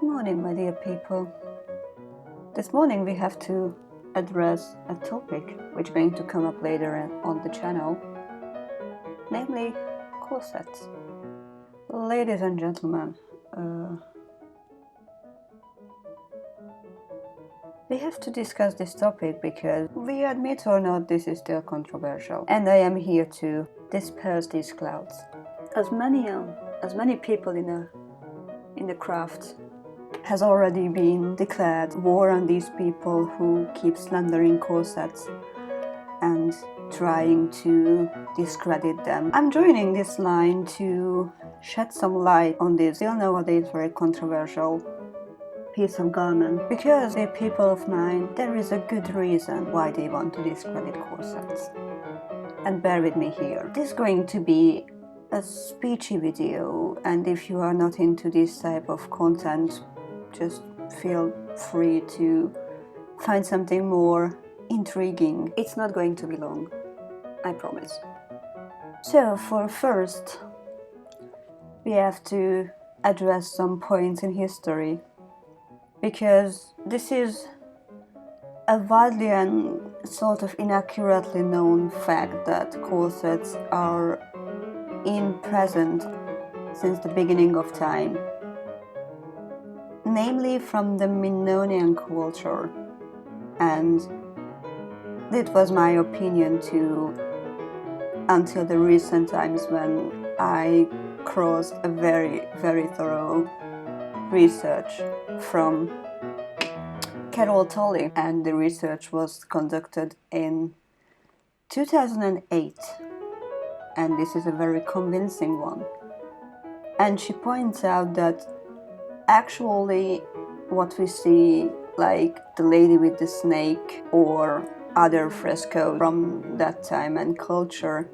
morning, my dear people. This morning we have to address a topic which is going to come up later on the channel, namely corsets. Ladies and gentlemen, we have to discuss this topic because, we admit or not, this is still controversial, and I am here to disperse these clouds. As many people in the craft has already been declared war on these people who keep slandering corsets and trying to discredit them. I'm joining this line to shed some light on this still nowadays very controversial piece of garment, because the people of mine, there is a good reason why they want to discredit corsets. And bear with me here. This is going to be a speechy video, and if you are not into this type of content, just feel free to find something more intriguing. It's not going to be long, I promise. So for first, we have to address some points in history, because this is a widely and sort of inaccurately known fact that corsets are present since the beginning of time, namely from the Minoan culture, and it was my opinion too until the recent times when I crossed a very, very thorough research from Carol Tolley, and the research was conducted in 2008, and this is a very convincing one. And she points out that actually what we see, like the lady with the snake or other frescoes from that time and culture,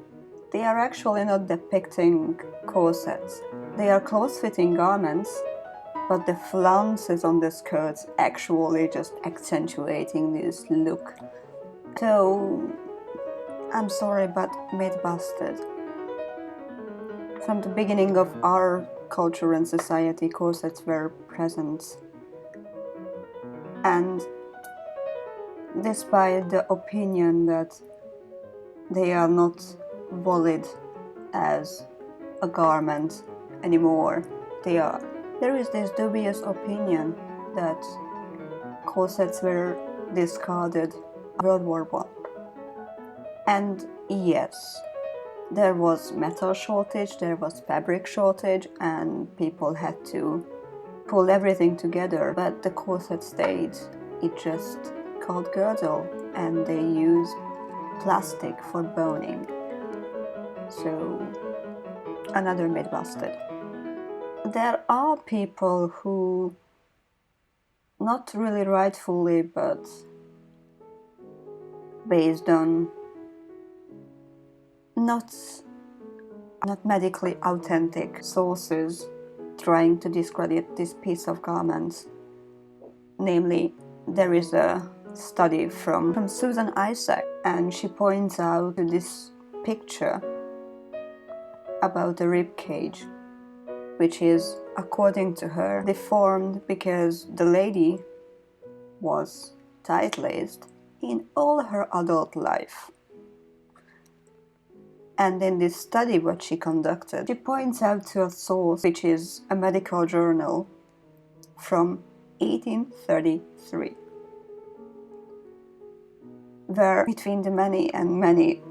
they are actually not depicting corsets. They are close-fitting garments, but the flounces on the skirts actually just accentuating this look. So, I'm sorry, but myth busted. From the beginning of our culture and society, corsets were present. And despite the opinion that they are not valid as a garment anymore, they are. There is this dubious opinion that corsets were discarded in World War I. And yes, there was metal shortage, there was fabric shortage, and people had to pull everything together, but the corset stayed. It just called girdle, and they used plastic for boning. So, another myth busted. There are people who, not really rightfully, but based on not medically authentic sources, trying to discredit this piece of garment. Namely, there is a study from Susan Isaac, and she points out this picture about the rib cage, which is, according to her, deformed because the lady was tight-laced in all her adult life. And in this study what she conducted, she points out to a source which is a medical journal from 1833, where between the many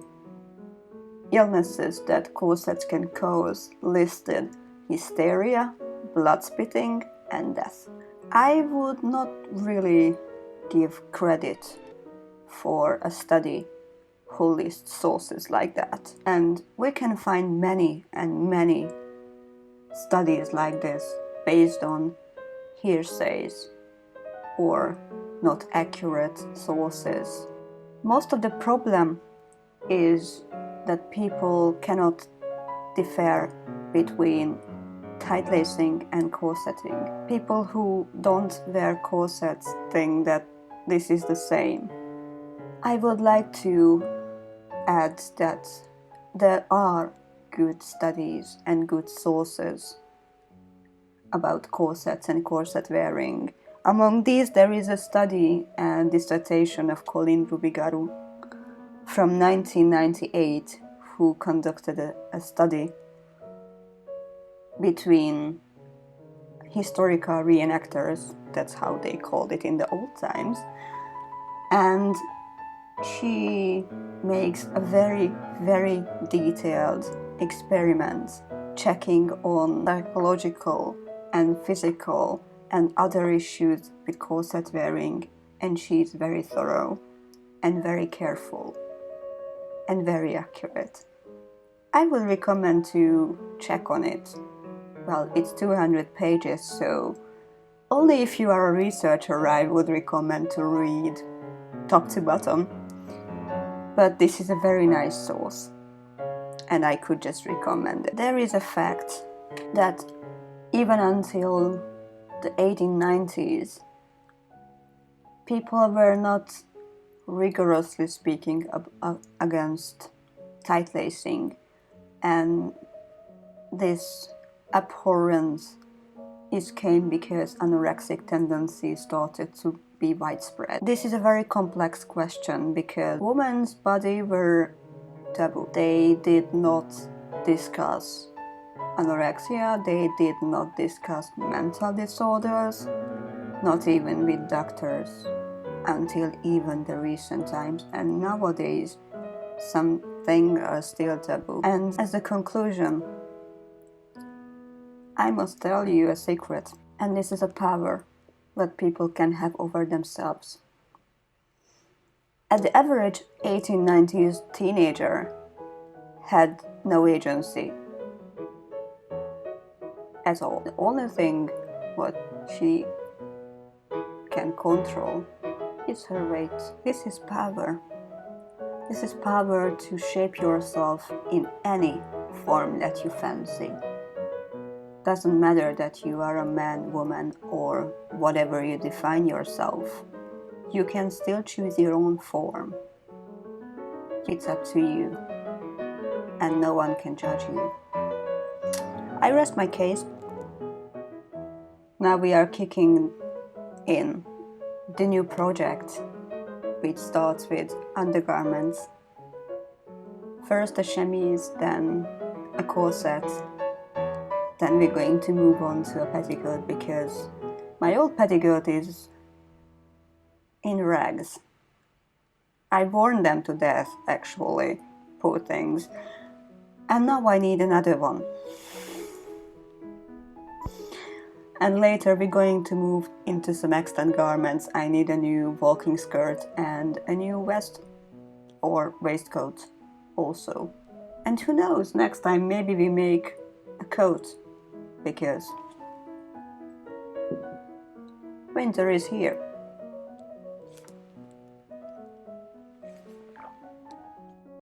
illnesses that corsets can cause, listed hysteria, blood spitting, and death. I would not really give credit for a study who lists sources like that. And we can find many studies like this based on hearsays or not accurate sources. Most of the problem is that people cannot differ between tight lacing and corseting. People who don't wear corsets think that this is the same. I would like to add that there are good studies and good sources about corsets and corset wearing. Among these, there is a study and dissertation of Colin Rubigaru from 1998, who conducted a study between historical reenactors, that's how they called it in the old times, and she makes a very, very detailed experiment checking on psychological and physical and other issues with corset wearing, and she's very thorough and very careful and very accurate. I would recommend to check on it. Well, it's 200 pages, so only if you are a researcher I would recommend to read top to bottom. But this is a very nice source, and I could just recommend it. There is a fact that even until the 1890s, people were not rigorously speaking against tight lacing, and this abhorrence came because anorexic tendencies started to be widespread. This is a very complex question because women's body were taboo. They did not discuss anorexia, they did not discuss mental disorders, not even with doctors, until even the recent times, and nowadays some things are still taboo. And as a conclusion, I must tell you a secret, and this is a power that people can have over themselves. At the average 1890s teenager had no agency at all. The only thing what she can control is her weight. This is power. This is power to shape yourself in any form that you fancy. Doesn't matter that you are a man, woman, or whatever you define yourself. You can still choose your own form. It's up to you, and no one can judge you. I rest my case. Now we are kicking in the new project, which starts with undergarments. First a chemise, then a corset. Then we're going to move on to a petticoat, because my old petticoat is in rags. I've worn them to death, actually, poor things. And now I need another one. And later we're going to move into some extant garments. I need a new walking skirt and a new vest or waistcoat also. And who knows, next time maybe we make a coat, because winter is here.